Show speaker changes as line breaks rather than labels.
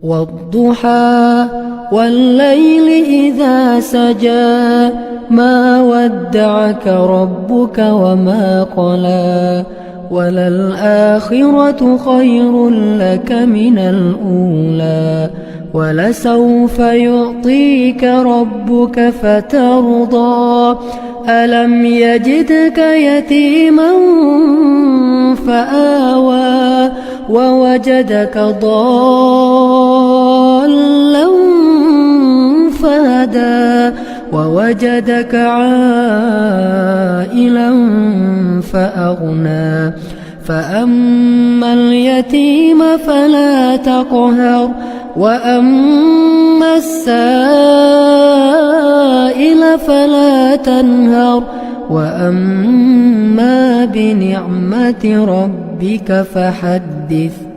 والضحى والليل إذا سجى ما ودعك ربك وما قلى وللآخرة خير لك من الأولى ولسوف يعطيك ربك فترضى ألم يجدك يتيما فآوى ووجدك ضالا فهدى ووجدك عائلا فأغنى فأما اليتيم فلا تقهر وأما السائل فلا تنهر وأما بنعمة ربك فحدث.